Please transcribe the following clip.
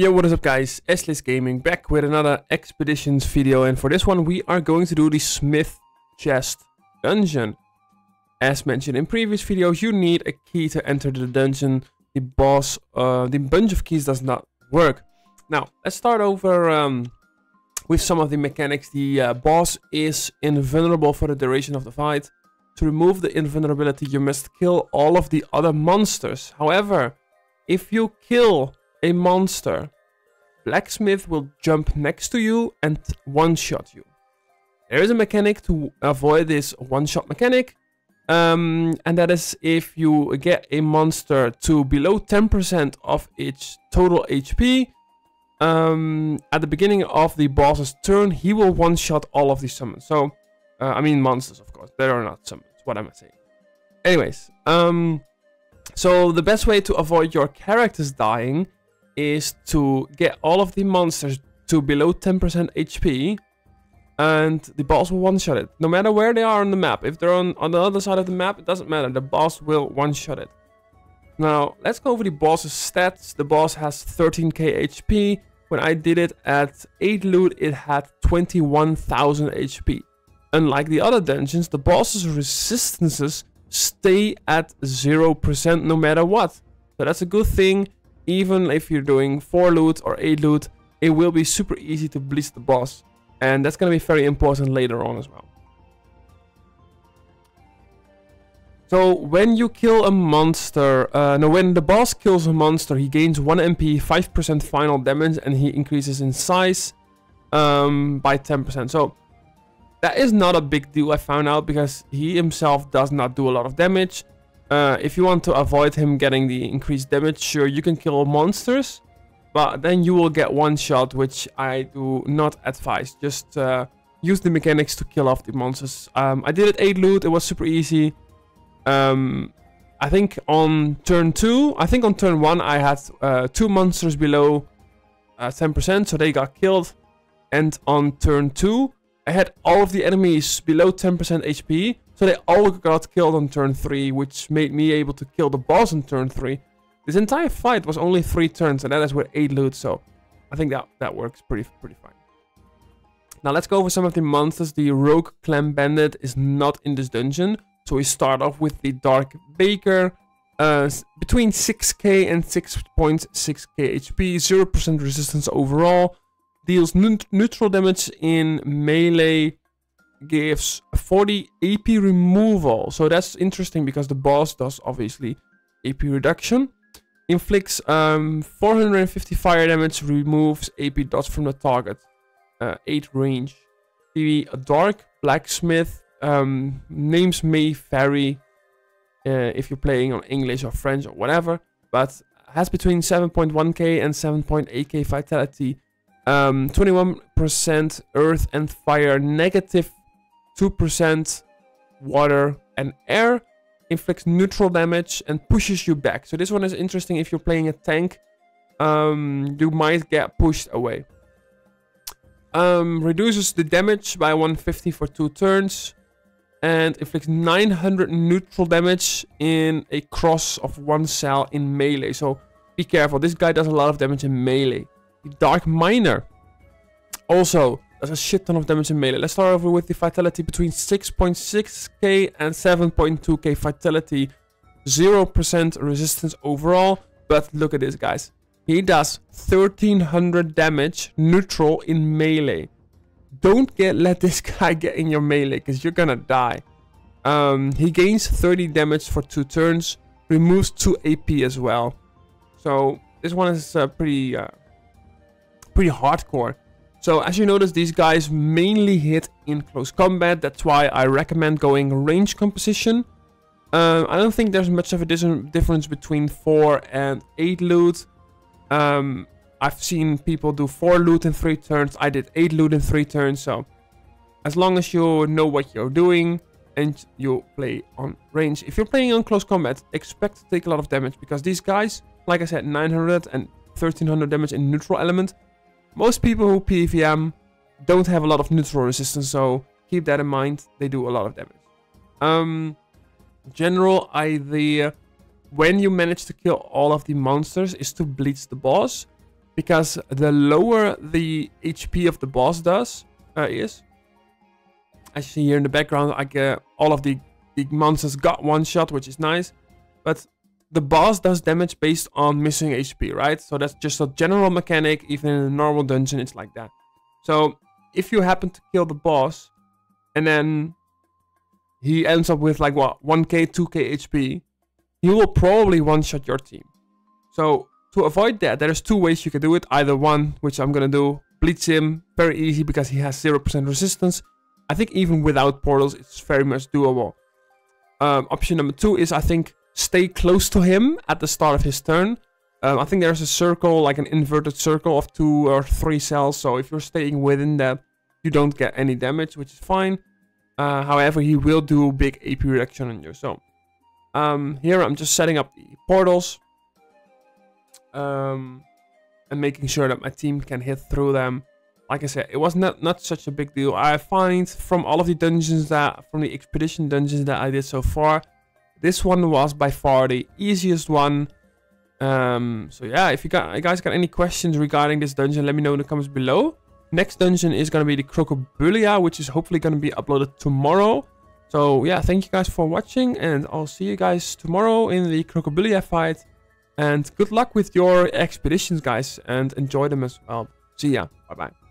Yo, what is up guys, Eslis Gaming back with another expeditions video, and for this one we are going to do the Smith Chest dungeon. As mentioned in previous videos, you need a key to enter the dungeon. The bunch of keys does not work. Now, let's start over with some of the mechanics. The boss is invulnerable for the duration of the fight. To remove the invulnerability, you must kill all of the other monsters. However, if you kill a monster, Blacksmith will jump next to you and one-shot you. There is a mechanic to avoid this one-shot mechanic, and that is if you get a monster to below 10% of its total HP, at the beginning of the boss's turn, he will one-shot all of the summons. So, I mean monsters, of course. They are not summons. What am I saying? Anyways, so the best way to avoid your characters dying is to get all of the monsters to below 10% HP, and the boss will one-shot it. No matter where they are on the map. If they're on the other side of the map, it doesn't matter. The boss will one-shot it. Now, let's go over the boss's stats. The boss has 13k HP. When I did it at 8 loot, it had 21,000 HP. Unlike the other dungeons, the boss's resistances stay at 0% no matter what. So that's a good thing. Even if you're doing 4 loot or 8 loot, it will be super easy to bleach the boss. And that's going to be very important later on as well. So when you kill a monster, when the boss kills a monster, he gains 1 MP, 5% final damage, and he increases in size by 10%. So that is not a big deal, I found out, because he himself does not do a lot of damage. If you want to avoid him getting the increased damage, sure, you can kill monsters, but then you will get one shot, which I do not advise. Just use the mechanics to kill off the monsters. I did it 8 loot, it was super easy. I think on turn 2, I think on turn 1 I had 2 monsters below 10%, so they got killed. And on turn 2, I had all of the enemies below 10% HP. So they all got killed on turn 3, which made me able to kill the boss on turn 3. This entire fight was only 3 turns, and that is with 8 loot, so I think that works pretty fine. Now let's go over some of the monsters. The Rogue Clam Bandit is not in this dungeon, so we start off with the Dark Baker. Between 6k and 6.6k HP, 0% resistance overall, deals neutral damage in melee, gives 40 AP removal. So that's interesting because the boss does obviously AP reduction. Inflicts 450 fire damage, removes AP dots from the target. 8 range. The Dark Blacksmith, names may vary if you're playing on English or French or whatever, but has between 7.1k and 7.8k vitality. 21% earth and fire, negative 2% water and air, inflicts neutral damage and pushes you back. So this one is interesting if you're playing a tank. You might get pushed away. Reduces the damage by 150 for 2 turns. And inflicts 900 neutral damage in a cross of 1 cell in melee. So be careful, this guy does a lot of damage in melee. The Dark Miner also does a shit ton of damage in melee. Let's start over with the vitality between 6.6k and 7.2k vitality. 0% resistance overall. But look at this, guys. He does 1300 damage neutral in melee. Don't let this guy get in your melee, because you're gonna die. He gains 30 damage for 2 turns. Removes 2 AP as well. So this one is pretty hardcore. So as you notice, these guys mainly hit in close combat. That's why I recommend going range composition. I don't think there's much of a difference between 4 and 8 loot. I've seen people do 4 loot in 3 turns. I did 8 loot in 3 turns. So as long as you know what you're doing and you play on range. If you're playing on close combat, expect to take a lot of damage, because these guys, like I said, 900 and 1300 damage in neutral element. Most people who PvM don't have a lot of neutral resistance, so keep that in mind. They do a lot of damage. General idea when you manage to kill all of the monsters is to bleach the boss. because the lower the HP of the boss is. As you see here in the background, like all of the monsters got one shot, which is nice. But the boss does damage based on missing HP, right? So that's just a general mechanic. Even in a normal dungeon, it's like that. So if you happen to kill the boss, and then he ends up with like what, 1k, 2k HP, he will probably one-shot your team. So to avoid that, there's two ways you can do it. Either one, which I'm gonna do, bleach him, very easy because he has 0% resistance. I think even without portals, it's very much doable. Option number two is, I think, stay close to him at the start of his turn. I think there's a circle, like an inverted circle of 2 or 3 cells. So if you're staying within that, you don't get any damage, which is fine. However, he will do big AP reduction on you. So here I'm just setting up the portals. And making sure that my team can hit through them. Like I said, it was not such a big deal. I find from all of the dungeons from the expedition dungeons that I did so far, this one was by far the easiest one. So yeah, if you guys got any questions regarding this dungeon, let me know in the comments below. Next dungeon is going to be the Crocobulia, which is hopefully going to be uploaded tomorrow. So yeah, thank you guys for watching, and I'll see you guys tomorrow in the Crocobulia fight. And good luck with your expeditions, guys, and enjoy them as well. See ya. Bye-bye.